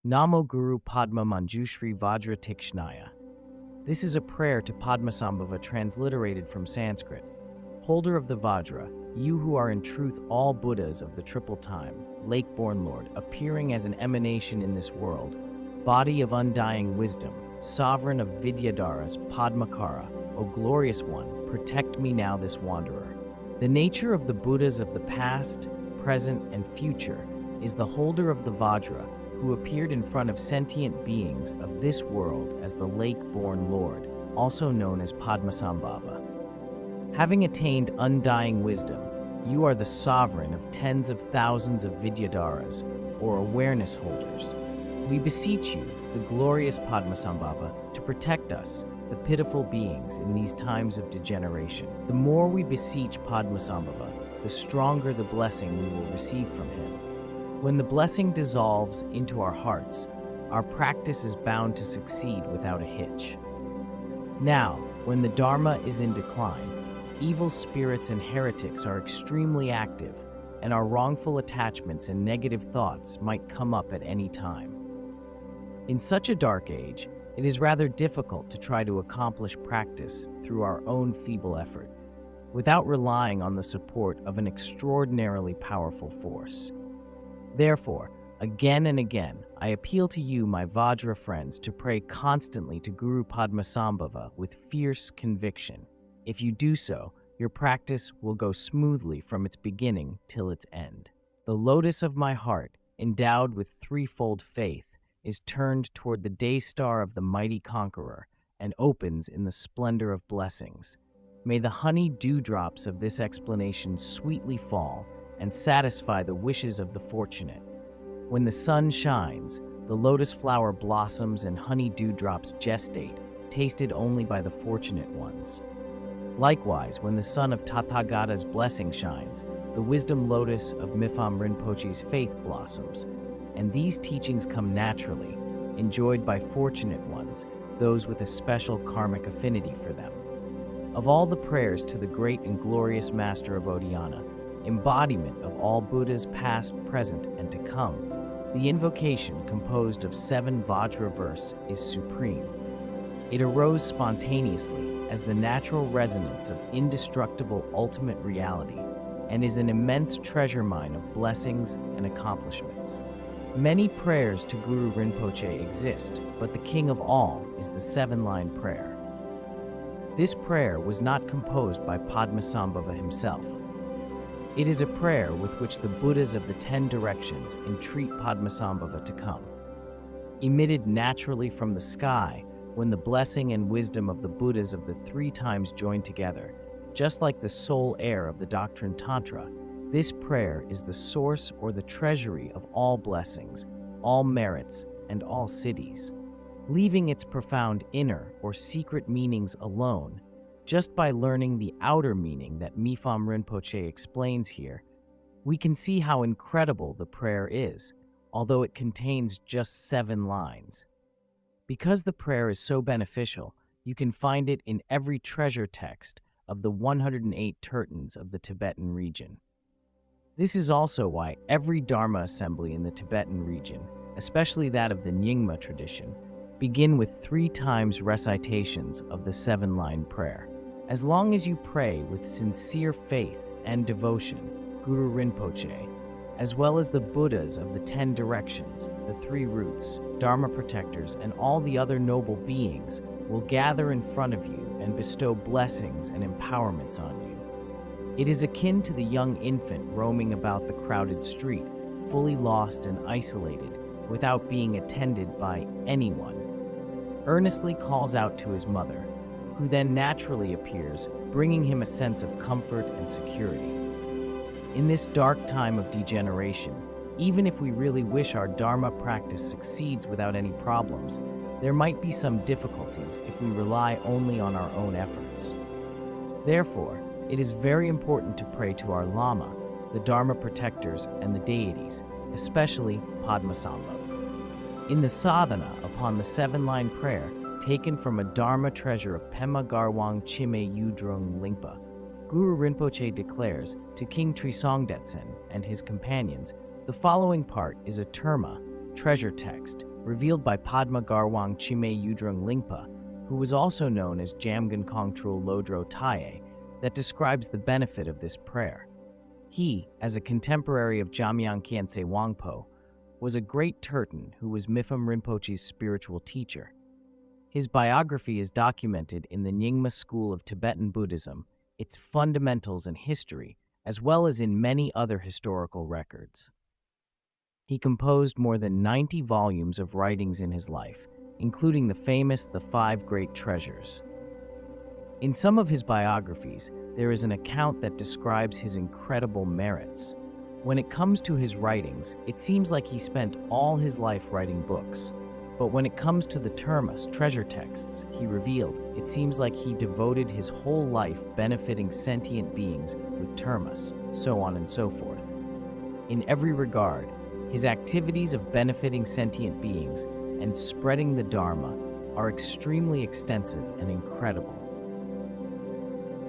Namo Guru Padma Manjushri Vajra Tikshnaya. This is a prayer to Padmasambhava transliterated from Sanskrit. Holder of the Vajra, you who are in truth all Buddhas of the triple time, lake-born Lord, appearing as an emanation in this world, body of undying wisdom, sovereign of Vidyadharas, Padmakara, O glorious one, protect me now this wanderer. The nature of the Buddhas of the past, present, and future is the holder of the Vajra, who appeared in front of sentient beings of this world as the lake-born Lord, also known as Padmasambhava. Having attained undying wisdom, you are the sovereign of tens of thousands of Vidyadharas, or awareness holders. We beseech you, the glorious Padmasambhava, to protect us, the pitiful beings, in these times of degeneration. The more we beseech Padmasambhava, the stronger the blessing we will receive from him. When the blessing dissolves into our hearts, our practice is bound to succeed without a hitch. Now, when the Dharma is in decline, evil spirits and heretics are extremely active, and our wrongful attachments and negative thoughts might come up at any time. In such a dark age, it is rather difficult to try to accomplish practice through our own feeble effort, without relying on the support of an extraordinarily powerful force. Therefore, again and again, I appeal to you, my Vajra friends, to pray constantly to Guru Padmasambhava with fierce conviction. If you do so, your practice will go smoothly from its beginning till its end. The lotus of my heart, endowed with threefold faith, is turned toward the day star of the mighty conqueror and opens in the splendor of blessings. May the honey dewdrops of this explanation sweetly fall and satisfy the wishes of the fortunate. When the sun shines, the lotus flower blossoms and honey dewdrops gestate, tasted only by the fortunate ones. Likewise, when the sun of Tathagata's blessing shines, the wisdom lotus of Mipham Rinpoche's faith blossoms, and these teachings come naturally, enjoyed by fortunate ones, those with a special karmic affinity for them. Of all the prayers to the great and glorious Master of Odhyana, embodiment of all Buddhas past, present, and to come, the invocation, composed of 7 Vajra verse, is supreme. It arose spontaneously as the natural resonance of indestructible ultimate reality and is an immense treasure mine of blessings and accomplishments. Many prayers to Guru Rinpoche exist, but the king of all is the 7-line prayer. This prayer was not composed by Padmasambhava himself. It is a prayer with which the Buddhas of the 10 directions entreat Padmasambhava to come. Emitted naturally from the sky, when the blessing and wisdom of the Buddhas of the 3 times join together, just like the soul air of the doctrine Tantra, this prayer is the source or the treasury of all blessings, all merits, and all siddhis. Leaving its profound inner or secret meanings alone, just by learning the outer meaning that Mipham Rinpoche explains here, we can see how incredible the prayer is, although it contains just 7 lines. Because the prayer is so beneficial, you can find it in every treasure text of the 108 tertons of the Tibetan region. This is also why every Dharma assembly in the Tibetan region, especially that of the Nyingma tradition, begin with 3 times recitations of the 7-line prayer. As long as you pray with sincere faith and devotion, Guru Rinpoche, as well as the Buddhas of the 10 directions, the 3 roots, Dharma protectors, and all the other noble beings will gather in front of you and bestow blessings and empowerments on you. It is akin to the young infant roaming about the crowded street, fully lost and isolated, without being attended by anyone. Earnestly calls out to his mother, who then naturally appears, bringing him a sense of comfort and security. In this dark time of degeneration, even if we really wish our Dharma practice succeeds without any problems, there might be some difficulties if we rely only on our own efforts. Therefore, it is very important to pray to our Lama, the Dharma protectors, and the deities, especially Padmasambhava. In the sadhana upon the 7-line prayer, taken from a Dharma treasure of Pema Garwang Chime Yudrung Lingpa, Guru Rinpoche declares to King Trisongdetsen and his companions, the following part is a terma, treasure text, revealed by Padma Garwang Chime Yudrung Lingpa, who was also known as Jamgon Kongtrul Lodro Taye, that describes the benefit of this prayer. He, as a contemporary of Jamyang Khyentse Wangpo, was a great Turton who was Mipham Rinpoche's spiritual teacher. His biography is documented in the Nyingma school of Tibetan Buddhism, its fundamentals and history, as well as in many other historical records. He composed more than 90 volumes of writings in his life, including the famous The Five Great Treasures. In some of his biographies, there is an account that describes his incredible merits. When it comes to his writings, it seems like he spent all his life writing books. But when it comes to the Dharmas, treasure texts, he revealed, it seems like he devoted his whole life benefiting sentient beings with Dharmas, so on and so forth. In every regard, his activities of benefiting sentient beings and spreading the Dharma are extremely extensive and incredible.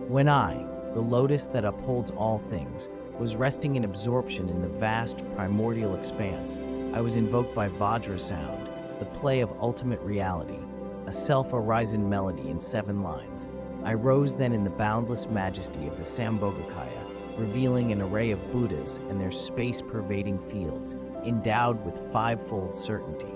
When I, the lotus that upholds all things, was resting in absorption in the vast primordial expanse, I was invoked by vajra sound, the play of ultimate reality, a self-arisen melody in 7 lines. I rose then in the boundless majesty of the Sambhogakaya, revealing an array of Buddhas and their space-pervading fields, endowed with 5-fold certainty.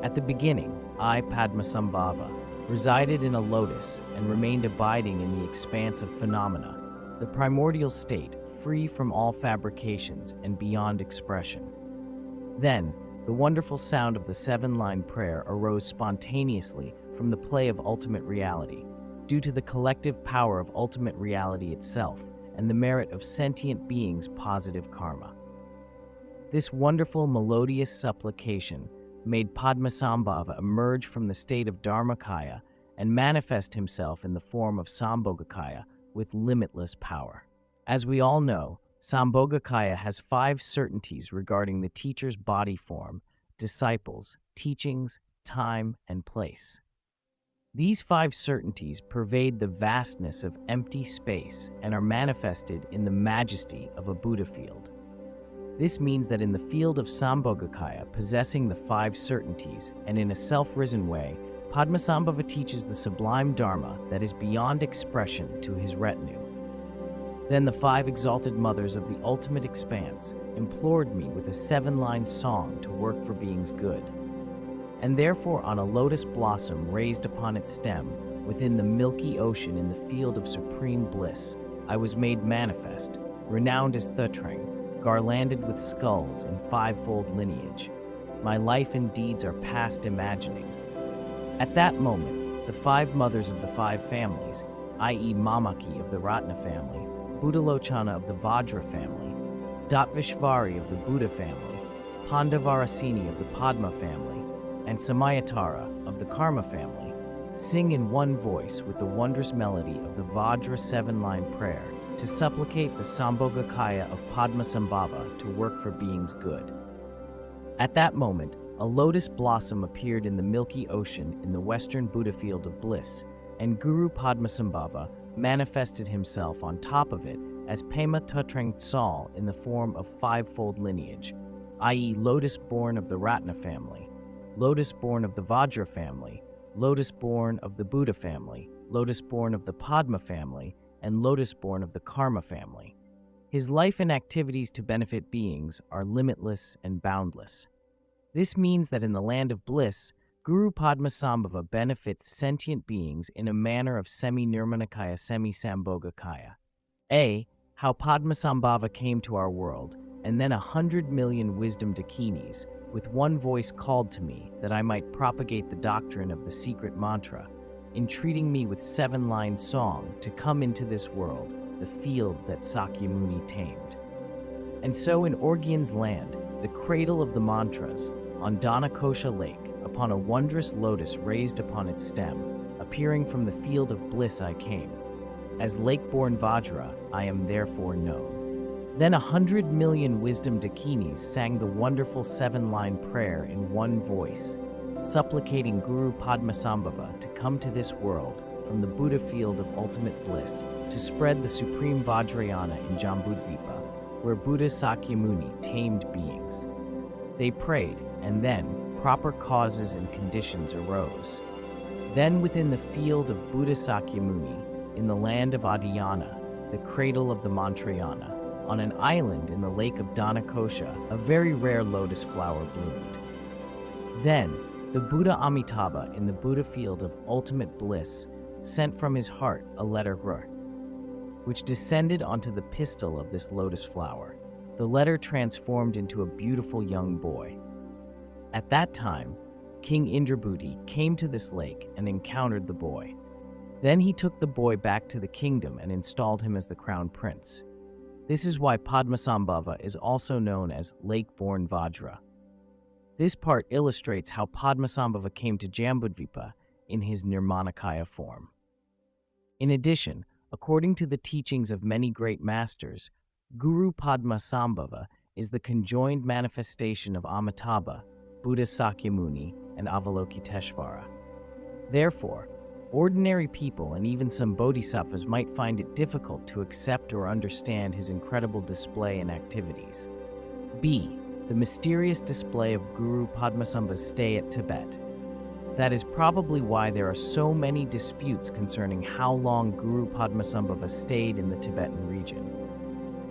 At the beginning, I, Padmasambhava, resided in a lotus and remained abiding in the expanse of phenomena, the primordial state, free from all fabrications and beyond expression. Then, the wonderful sound of the 7-line prayer arose spontaneously from the play of ultimate reality, due to the collective power of ultimate reality itself and the merit of sentient beings' positive karma. This wonderful melodious supplication made Padmasambhava emerge from the state of Dharmakaya and manifest himself in the form of Sambhogakaya with limitless power. As we all know, Sambhogakaya has 5 certainties regarding the teacher's body form, disciples, teachings, time, and place. These 5 certainties pervade the vastness of empty space and are manifested in the majesty of a Buddha field. This means that in the field of Sambhogakaya, possessing the 5 certainties and in a self-risen way, Padmasambhava teaches the sublime Dharma that is beyond expression to his retinue. Then the 5 exalted mothers of the ultimate expanse implored me with a 7-line song to work for being's good. And therefore on a lotus blossom raised upon its stem, within the milky ocean in the field of supreme bliss, I was made manifest, renowned as Thutreng, garlanded with skulls and 5-fold lineage. My life and deeds are past imagining. At that moment, the 5 mothers of the 5 families, i.e. Mamaki of the Ratna family, Buddhalochana of the Vajra family, Datvishvari of the Buddha family, Pandavarasini of the Padma family, and Samayatara of the Karma family, sing in one voice with the wondrous melody of the Vajra 7-line prayer to supplicate the Sambhogakaya of Padmasambhava to work for being's good. At that moment, a lotus blossom appeared in the milky ocean in the western Buddha field of bliss, and Guru Padmasambhava manifested himself on top of it as Pema Thutreng Tsal in the form of 5-fold lineage, i.e. lotus-born of the Ratna family, lotus-born of the Vajra family, lotus-born of the Buddha family, lotus-born of the Padma family, and lotus-born of the Karma family. His life and activities to benefit beings are limitless and boundless. This means that in the land of bliss, Guru Padmasambhava benefits sentient beings in a manner of semi-Nirmanakaya, semi-Sambhogakaya. A. How Padmasambhava came to our world, and then 100 million wisdom dakinis, with one voice called to me that I might propagate the doctrine of the secret mantra, entreating me with 7-line song to come into this world, the field that Sakyamuni tamed. And so in Orgyan's land, the cradle of the mantras, on Dhanakosha Lake, upon a wondrous lotus raised upon its stem, appearing from the field of bliss I came. As lake-born Vajra, I am therefore known. Then 100 million wisdom dakinis sang the wonderful 7-line prayer in one voice, supplicating Guru Padmasambhava to come to this world from the Buddha field of ultimate bliss to spread the supreme Vajrayana in Jambudvipa, where Buddha Sakyamuni tamed beings. They prayed, and then, proper causes and conditions arose. Then within the field of Buddha Sakyamuni, in the land of Adhyana, the cradle of the Mantrayana, on an island in the lake of Dhanakosha, a very rare lotus flower bloomed. Then the Buddha Amitabha in the Buddha field of ultimate bliss sent from his heart a letter R, which descended onto the pistil of this lotus flower. The letter transformed into a beautiful young boy. At that time, King Indrabhuti came to this lake and encountered the boy. Then he took the boy back to the kingdom and installed him as the crown prince. This is why Padmasambhava is also known as lake-born vajra. This part illustrates how Padmasambhava came to Jambudvipa in his Nirmanakaya form. In addition, according to the teachings of many great masters, Guru Padmasambhava is the conjoined manifestation of Amitabha, Buddha Sakyamuni, and Avalokiteshvara. Therefore, ordinary people and even some bodhisattvas might find it difficult to accept or understand his incredible display and activities. B. The mysterious display of Guru Padmasambhava's stay at Tibet. That is probably why there are so many disputes concerning how long Guru Padmasambhava stayed in the Tibetan region.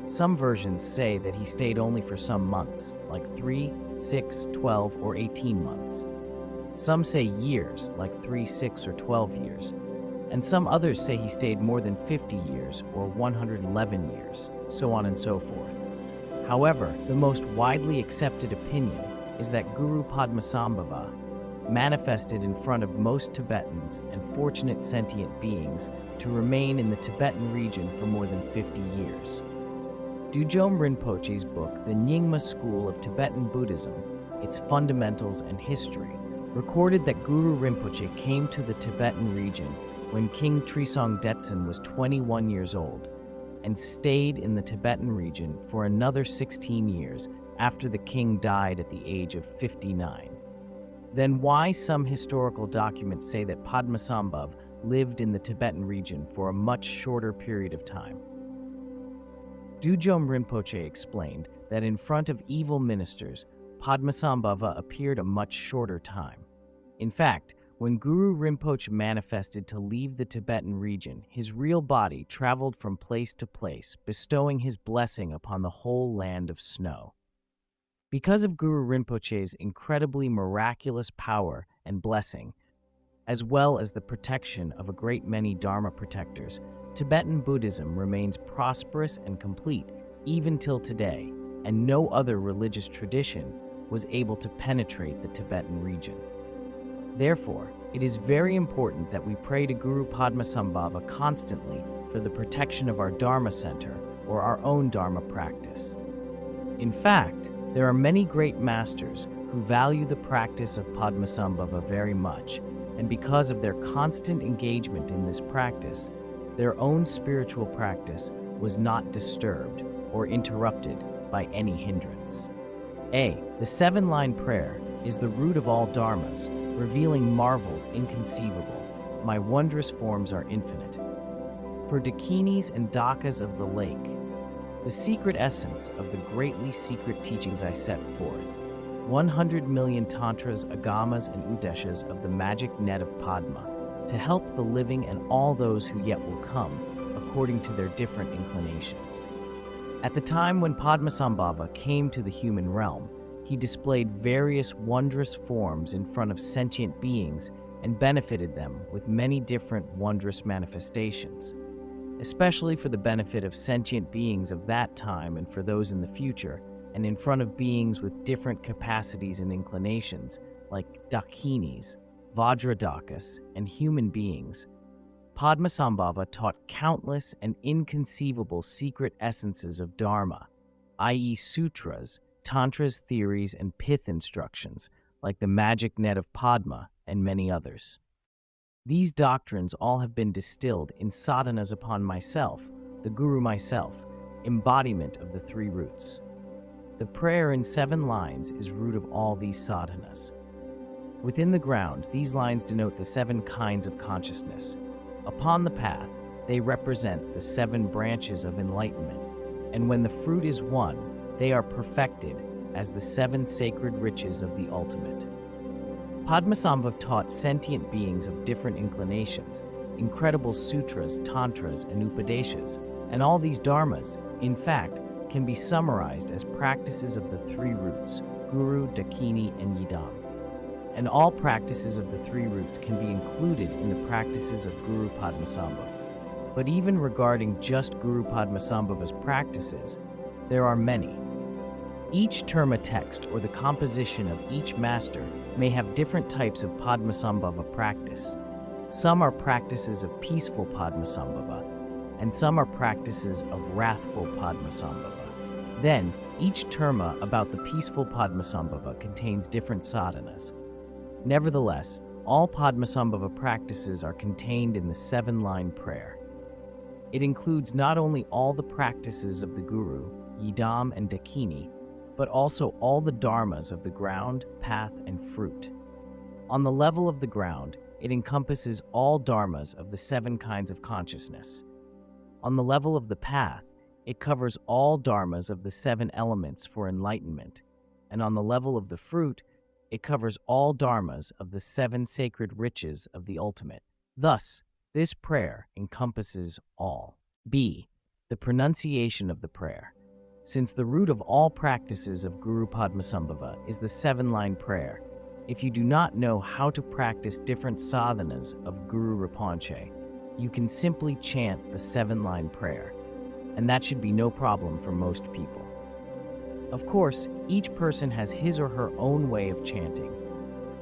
Some versions say that he stayed only for some months, like 3, 6, 12, or 18 months. Some say years, like 3, 6, or 12 years. And some others say he stayed more than 50 years, or 111 years, so on and so forth. However, the most widely accepted opinion is that Guru Padmasambhava manifested in front of most Tibetans and fortunate sentient beings to remain in the Tibetan region for more than 50 years. Dujom Rinpoche's book, The Nyingma School of Tibetan Buddhism, Its Fundamentals and History, recorded that Guru Rinpoche came to the Tibetan region when King Trisong Detsen was 21 years old and stayed in the Tibetan region for another 16 years after the king died at the age of 59. Then why some historical documents say that Padmasambhava lived in the Tibetan region for a much shorter period of time? Dujom Rinpoche explained that in front of evil ministers, Padmasambhava appeared a much shorter time. In fact, when Guru Rinpoche manifested to leave the Tibetan region, his real body traveled from place to place, bestowing his blessing upon the whole land of snow. Because of Guru Rinpoche's incredibly miraculous power and blessing, as well as the protection of a great many Dharma protectors, Tibetan Buddhism remains prosperous and complete even till today, and no other religious tradition was able to penetrate the Tibetan region. Therefore, it is very important that we pray to Guru Padmasambhava constantly for the protection of our Dharma center or our own Dharma practice. In fact, there are many great masters who value the practice of Padmasambhava very much, and because of their constant engagement in this practice, their own spiritual practice was not disturbed or interrupted by any hindrance. A. The 7-line prayer is the root of all dharmas, revealing marvels inconceivable. My wondrous forms are infinite. For Dakinis and Dakas of the lake, the secret essence of the greatly secret teachings I set forth, 100 million tantras, agamas, and upadeshas of the magic net of Padma, to help the living and all those who yet will come, according to their different inclinations. At the time when Padmasambhava came to the human realm, he displayed various wondrous forms in front of sentient beings and benefited them with many different wondrous manifestations. Especially for the benefit of sentient beings of that time and for those in the future, and in front of beings with different capacities and inclinations, like Dakinis, Vajradakas, and human beings, Padmasambhava taught countless and inconceivable secret essences of Dharma, i.e. sutras, tantras, theories, and pith instructions, like the magic net of Padma and many others. These doctrines all have been distilled in sadhanas upon myself, the Guru myself, embodiment of the 3 roots. The prayer in 7 lines is root of all these sadhanas. Within the ground, these lines denote the 7 kinds of consciousness. Upon the path, they represent the 7 branches of enlightenment, and when the fruit is won, they are perfected as the 7 sacred riches of the ultimate. Padmasambhava taught sentient beings of different inclinations, incredible sutras, tantras, and upadeshas, and all these dharmas, in fact, can be summarized as practices of the three roots, Guru, Dakini, and Yidam. And all practices of the three roots can be included in the practices of Guru Padmasambhava. But even regarding just Guru Padmasambhava's practices, there are many. Each terma text or the composition of each master may have different types of Padmasambhava practice. Some are practices of peaceful Padmasambhava, and some are practices of wrathful Padmasambhava. Then, each terma about the peaceful Padmasambhava contains different sadhanas. Nevertheless, all Padmasambhava practices are contained in the 7-line prayer. It includes not only all the practices of the Guru, Yidam and Dakini, but also all the dharmas of the ground, path, and fruit. On the level of the ground, it encompasses all dharmas of the 7 kinds of consciousness. On the level of the path, it covers all dharmas of the 7 elements for enlightenment, and on the level of the fruit, it covers all dharmas of the 7 sacred riches of the ultimate. Thus, this prayer encompasses all. B. The pronunciation of the prayer. Since the root of all practices of Guru Padmasambhava is the 7-line prayer, if you do not know how to practice different sadhanas of guru-rinpoche, you can simply chant the 7-line prayer, and that should be no problem for most people. Of course, each person has his or her own way of chanting.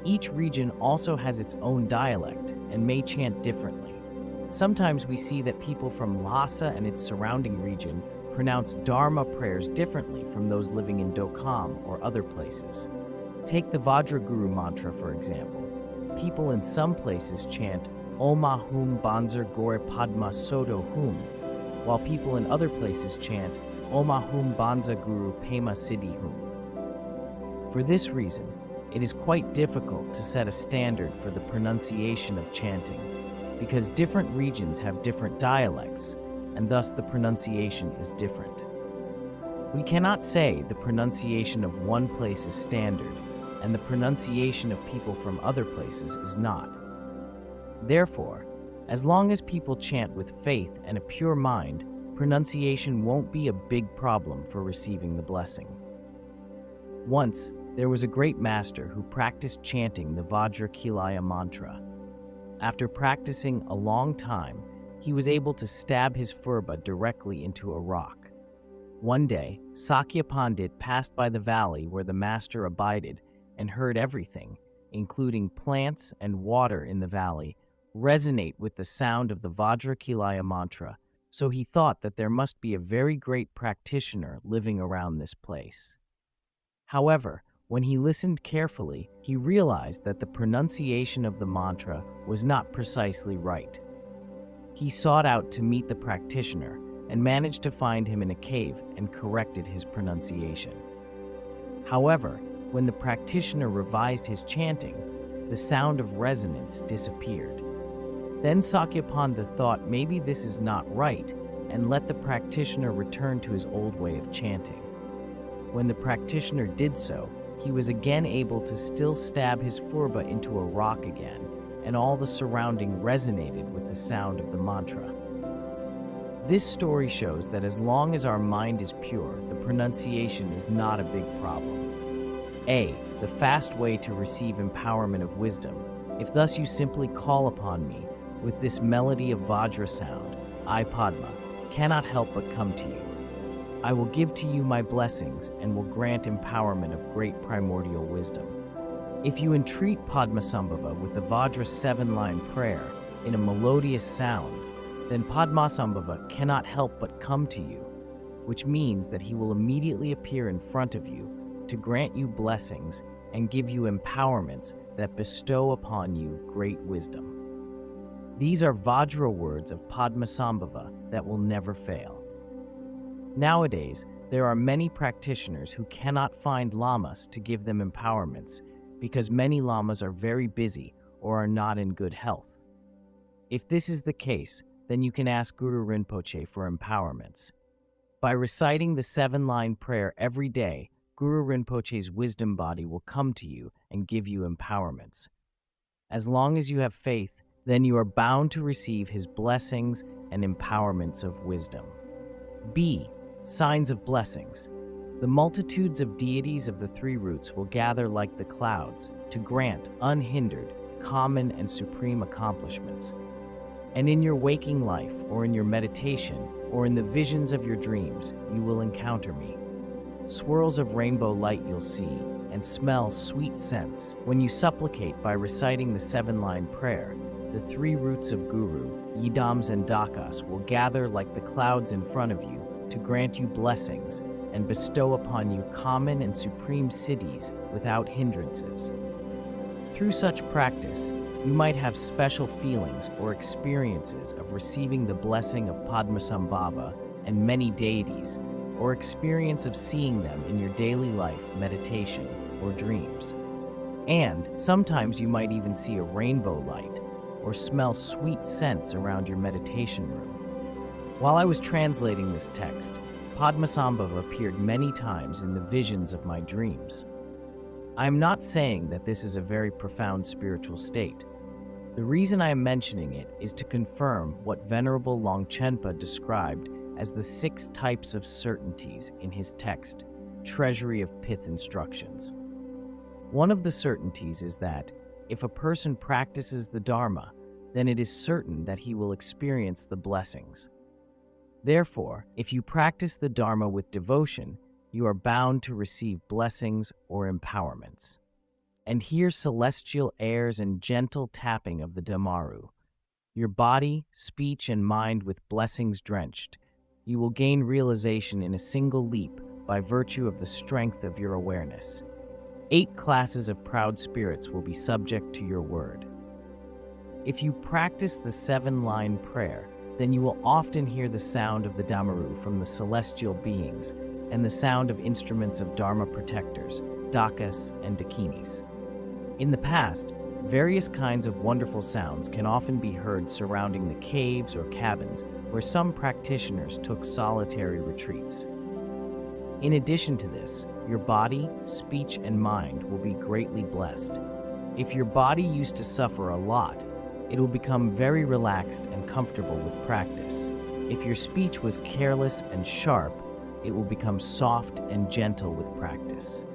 Each region also has its own dialect and may chant differently. Sometimes we see that people from Lhasa and its surrounding region pronounce Dharma prayers differently from those living in Dokam or other places. Take the Vajra Guru mantra, for example. People in some places chant Oma Hum Banzar Gore Padma Sodo Hum, while people in other places chant Oma Hum Banza Guru Pema Siddhi Hum. For this reason, it is quite difficult to set a standard for the pronunciation of chanting, because different regions have different dialects, and thus the pronunciation is different. We cannot say the pronunciation of one place is standard, and the pronunciation of people from other places is not. Therefore, as long as people chant with faith and a pure mind, pronunciation won't be a big problem for receiving the blessing. Once, there was a great master who practiced chanting the Vajra Kilaya mantra. After practicing a long time, he was able to stab his furba directly into a rock. One day, Sakya Pandit passed by the valley where the master abided and heard everything, including plants and water in the valley, resonate with the sound of the Vajra Kilaya mantra, so he thought that there must be a very great practitioner living around this place. However, when he listened carefully, he realized that the pronunciation of the mantra was not precisely right. He sought out to meet the practitioner and managed to find him in a cave and corrected his pronunciation. However, when the practitioner revised his chanting, the sound of resonance disappeared. Then Sakyapanda thought maybe this is not right and let the practitioner return to his old way of chanting. When the practitioner did so, he was again able to still stab his furba into a rock again, and all the surrounding resonated with the sound of the mantra. This story shows that as long as our mind is pure, the pronunciation is not a big problem. A. The fast way to receive empowerment of wisdom. If thus you simply call upon me, with this melody of Vajra sound, I, Padma, cannot help but come to you. I will give to you my blessings and will grant empowerment of great primordial wisdom. If you entreat Padmasambhava with the Vajra 7-line prayer in a melodious sound, then Padmasambhava cannot help but come to you, which means that he will immediately appear in front of you to grant you blessings and give you empowerments that bestow upon you great wisdom. These are Vajra words of Padmasambhava that will never fail. Nowadays, there are many practitioners who cannot find lamas to give them empowerments because many lamas are very busy or are not in good health. If this is the case, then you can ask Guru Rinpoche for empowerments. By reciting the 7-line prayer every day, Guru Rinpoche's wisdom body will come to you and give you empowerments. As long as you have faith, then you are bound to receive his blessings and empowerments of wisdom. B. Signs of blessings. The multitudes of deities of the three roots will gather like the clouds to grant unhindered, common, and supreme accomplishments. And in your waking life, or in your meditation, or in the visions of your dreams, you will encounter me. Swirls of rainbow light you'll see, and smell sweet scents. When you supplicate by reciting the 7-line prayer, the three roots of Guru, Yidams, and Dakas will gather like the clouds in front of you to grant you blessings and bestow upon you common and supreme siddhis without hindrances. Through such practice, you might have special feelings or experiences of receiving the blessing of Padmasambhava and many deities, or experience of seeing them in your daily life, meditation, or dreams. And sometimes you might even see a rainbow light or smell sweet scents around your meditation room. While I was translating this text, Padmasambhava appeared many times in the visions of my dreams. I am not saying that this is a very profound spiritual state. The reason I am mentioning it is to confirm what Venerable Longchenpa described as the 6 types of certainties in his text, Treasury of Pith Instructions. One of the certainties is that if a person practices the Dharma, then it is certain that he will experience the blessings. Therefore, if you practice the Dharma with devotion, you are bound to receive blessings or empowerments. And hear celestial airs and gentle tapping of the Dhammaru. Your body, speech, and mind with blessings drenched, you will gain realization in a single leap by virtue of the strength of your awareness. 8 classes of proud spirits will be subject to your word. If you practice the 7-line prayer, then you will often hear the sound of the Dhammaru from the celestial beings and the sound of instruments of Dharma protectors, Dakas and Dakinis. In the past, various kinds of wonderful sounds can often be heard surrounding the caves or cabins where some practitioners took solitary retreats. In addition to this, your body, speech, and mind will be greatly blessed. If your body used to suffer a lot, it will become very relaxed and comfortable with practice. If your speech was careless and sharp, it will become soft and gentle with practice.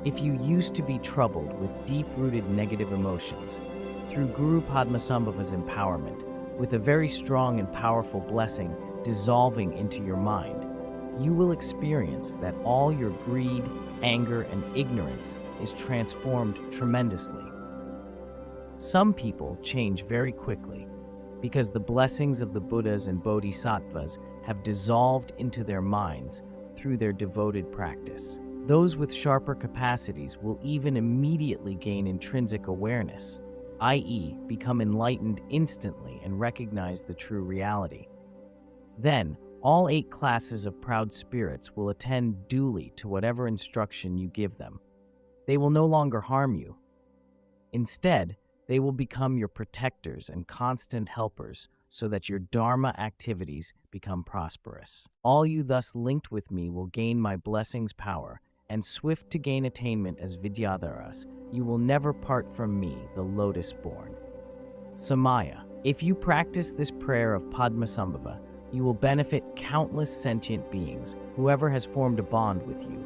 If you used to be troubled with deep-rooted negative emotions, through Guru Padmasambhava's empowerment, with a very strong and powerful blessing dissolving into your mind, you will experience that all your greed, anger, and ignorance is transformed tremendously. Some people change very quickly because the blessings of the Buddhas and Bodhisattvas have dissolved into their minds through their devoted practice. Those with sharper capacities will even immediately gain intrinsic awareness, i.e., become enlightened instantly and recognize the true reality. Then, all 8 classes of proud spirits will attend duly to whatever instruction you give them. They will no longer harm you. Instead, they will become your protectors and constant helpers so that your Dharma activities become prosperous. All you thus linked with me will gain my blessings' power, and swift to gain attainment as Vidyadharas, you will never part from me, the lotus-born. Samaya. If you practice this prayer of Padmasambhava, you will benefit countless sentient beings, whoever has formed a bond with you.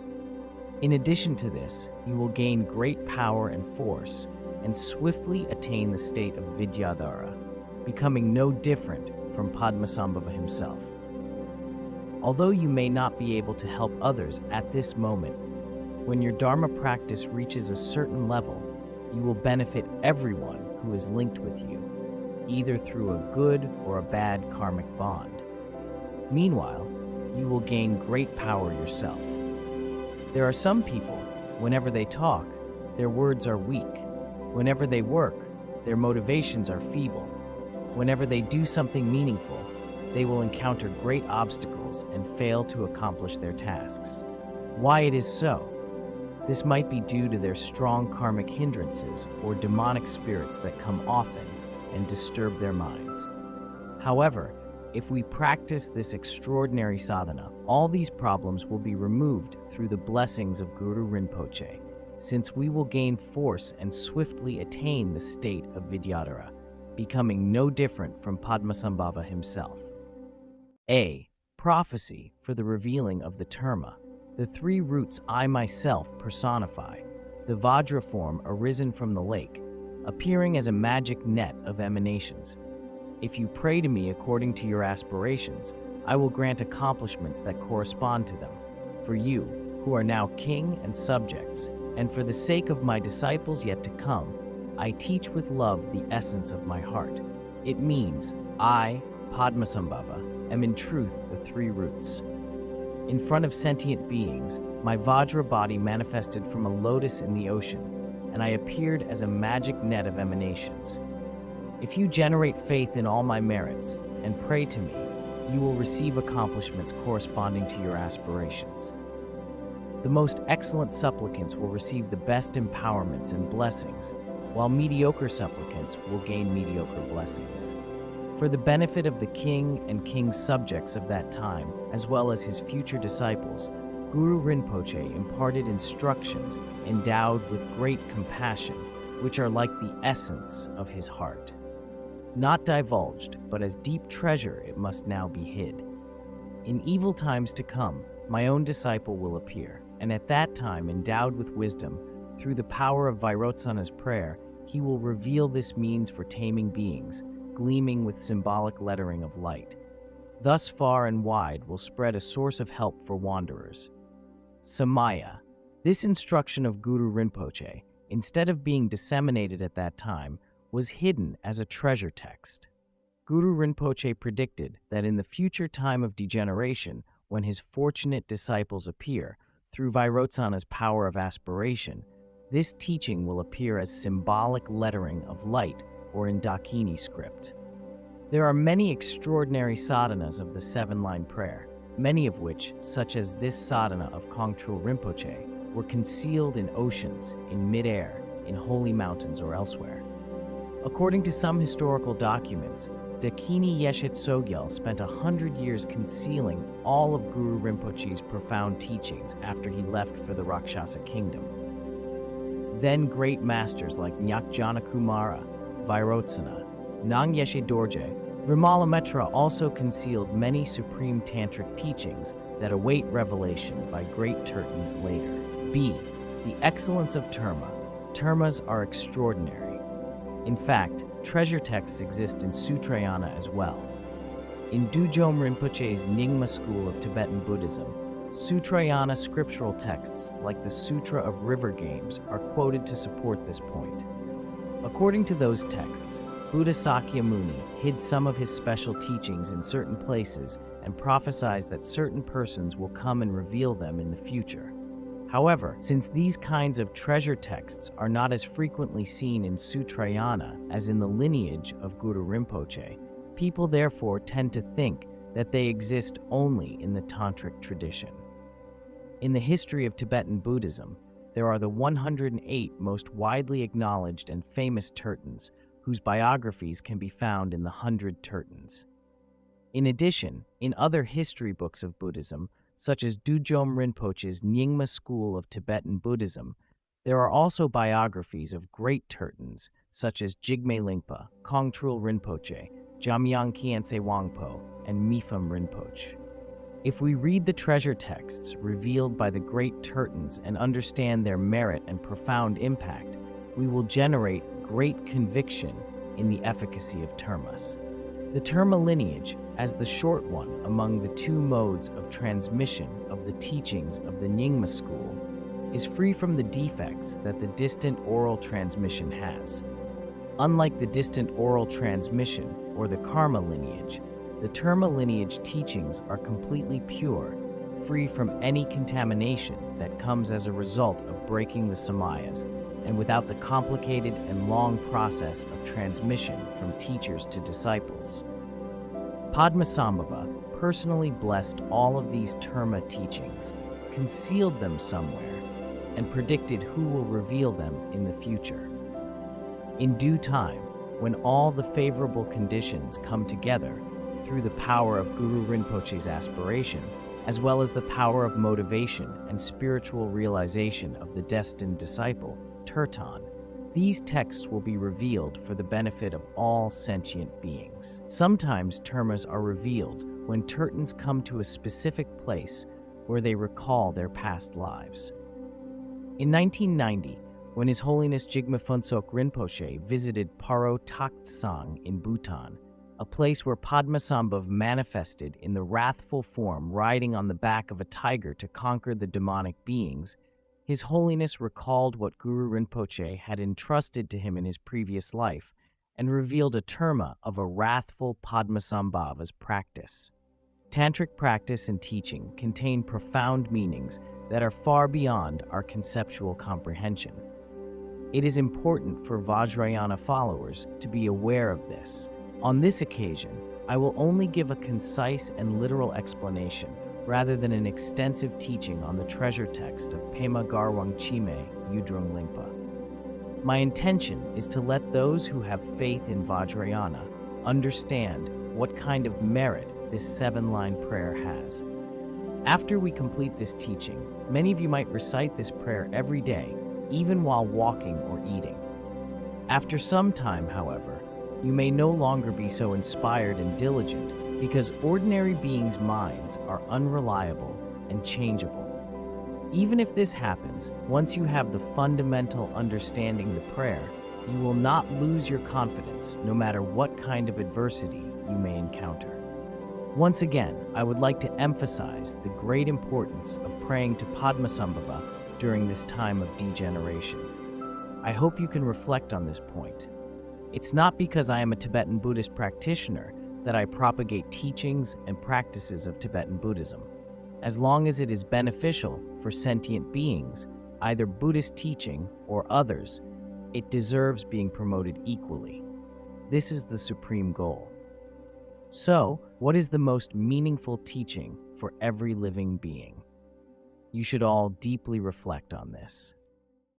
In addition to this, you will gain great power and force, and swiftly attain the state of Vidyadhara, becoming no different from Padmasambhava himself. Although you may not be able to help others at this moment, when your Dharma practice reaches a certain level, you will benefit everyone who is linked with you, either through a good or a bad karmic bond. Meanwhile, you will gain great power yourself. There are some people, whenever they talk, their words are weak. Whenever they work, their motivations are feeble. Whenever they do something meaningful, they will encounter great obstacles and fail to accomplish their tasks. Why it is so? This might be due to their strong karmic hindrances or demonic spirits that come often and disturb their minds. However, if we practice this extraordinary sadhana, all these problems will be removed through the blessings of Guru-rinpoche, since we will gain force and swiftly attain the state of Vidyadhara, becoming no different from Padmasambhava himself. A. Prophecy for the revealing of the terma, the three roots I myself personify, the vajra form arisen from the lake, appearing as a magic net of emanations. If you pray to me according to your aspirations, I will grant accomplishments that correspond to them. For you, who are now king and subjects, and for the sake of my disciples yet to come, I teach with love the essence of my heart. It means, I, Padmasambhava, am in truth the three roots. In front of sentient beings, my vajra body manifested from a lotus in the ocean, and I appeared as a magic net of emanations. If you generate faith in all my merits and pray to me, you will receive accomplishments corresponding to your aspirations. The most excellent supplicants will receive the best empowerments and blessings, while mediocre supplicants will gain mediocre blessings. For the benefit of the king and king's subjects of that time, as well as his future disciples, Guru Rinpoche imparted instructions endowed with great compassion, which are like the essence of his heart. Not divulged, but as deep treasure it must now be hid. In evil times to come, my own disciple will appear, and at that time, endowed with wisdom, through the power of Vairotsana's prayer, he will reveal this means for taming beings, gleaming with symbolic lettering of light. Thus far and wide will spread a source of help for wanderers. Samaya. This instruction of Guru Rinpoche, instead of being disseminated at that time, was hidden as a treasure text. Guru Rinpoche predicted that in the future time of degeneration, when his fortunate disciples appear, through Vairotsana's power of aspiration, this teaching will appear as symbolic lettering of light or in Dakini script. There are many extraordinary sadhanas of the seven-line prayer, many of which, such as this sadhana of Kongtrul Rinpoche, were concealed in oceans, in mid-air, in holy mountains or elsewhere. According to some historical documents, Dakini Yeshet Sogyal spent 100 years concealing all of Guru Rinpoche's profound teachings after he left for the Rakshasa kingdom. Then great masters like Nyakjana Kumara, Vairotsana, Nang Yeshe Dorje, Virmalametra also concealed many supreme tantric teachings that await revelation by great Turtans later. B. The excellence of terma. Termas are extraordinary. In fact, treasure texts exist in Sutrayana as well. In Dujom Rinpoche's Nyingma school of Tibetan Buddhism, Sutrayana scriptural texts, like the Sutra of River Games, are quoted to support this point. According to those texts, Buddha Sakyamuni hid some of his special teachings in certain places and prophesies that certain persons will come and reveal them in the future. However, since these kinds of treasure texts are not as frequently seen in Sutrayana as in the lineage of Guru Rinpoche, people therefore tend to think that they exist only in the tantric tradition. In the history of Tibetan Buddhism, there are the 108 most widely acknowledged and famous Turtans, whose biographies can be found in the 100 Turtans. In addition, in other history books of Buddhism, such as Dujom Rinpoche's Nyingma school of Tibetan Buddhism, there are also biographies of great Turtans, such as Jigme Lingpa, Kongtrul Rinpoche, Jamyang Khyentse Wangpo, and Mipham Rinpoche. If we read the treasure texts revealed by the great Turtans and understand their merit and profound impact, we will generate great conviction in the efficacy of termas. The terma lineage, as the short one among the two modes of transmission of the teachings of the Nyingma school, is free from the defects that the distant oral transmission has. Unlike the distant oral transmission or the karma lineage, the terma lineage teachings are completely pure, free from any contamination that comes as a result of breaking the samayas, and without the complicated and long process of transmission from teachers to disciples. Padmasambhava personally blessed all of these terma teachings, concealed them somewhere, and predicted who will reveal them in the future. In due time, when all the favorable conditions come together through the power of Guru Rinpoche's aspiration, as well as the power of motivation and spiritual realization of the destined disciple, Turton. These texts will be revealed for the benefit of all sentient beings. Sometimes termas are revealed when Turtons come to a specific place where they recall their past lives. In 1990, when His Holiness Jigme Phuntsok Rinpoche visited Paro Takht Sang in Bhutan, a place where Padmasambhava manifested in the wrathful form riding on the back of a tiger to conquer the demonic beings, His Holiness recalled what Guru Rinpoche had entrusted to him in his previous life and revealed a terma of a wrathful Padmasambhava's practice. Tantric practice and teaching contain profound meanings that are far beyond our conceptual comprehension. It is important for Vajrayana followers to be aware of this. On this occasion, I will only give a concise and literal explanation rather than an extensive teaching on the treasure text of Pema Garwang Chime Yudrung Lingpa. My intention is to let those who have faith in Vajrayana understand what kind of merit this 7-line prayer has. After we complete this teaching, many of you might recite this prayer every day, even while walking or eating. After some time, however, you may no longer be so inspired and diligent because ordinary beings' minds are unreliable and changeable. Even if this happens, once you have the fundamental understanding the prayer, you will not lose your confidence no matter what kind of adversity you may encounter. Once again, I would like to emphasize the great importance of praying to Padmasambhava during this time of degeneration. I hope you can reflect on this point. It's not because I am a Tibetan Buddhist practitioner that I propagate teachings and practices of Tibetan Buddhism. As long as it is beneficial for sentient beings, either Buddhist teaching or others, it deserves being promoted equally. This is the supreme goal. So, what is the most meaningful teaching for every living being? You should all deeply reflect on this.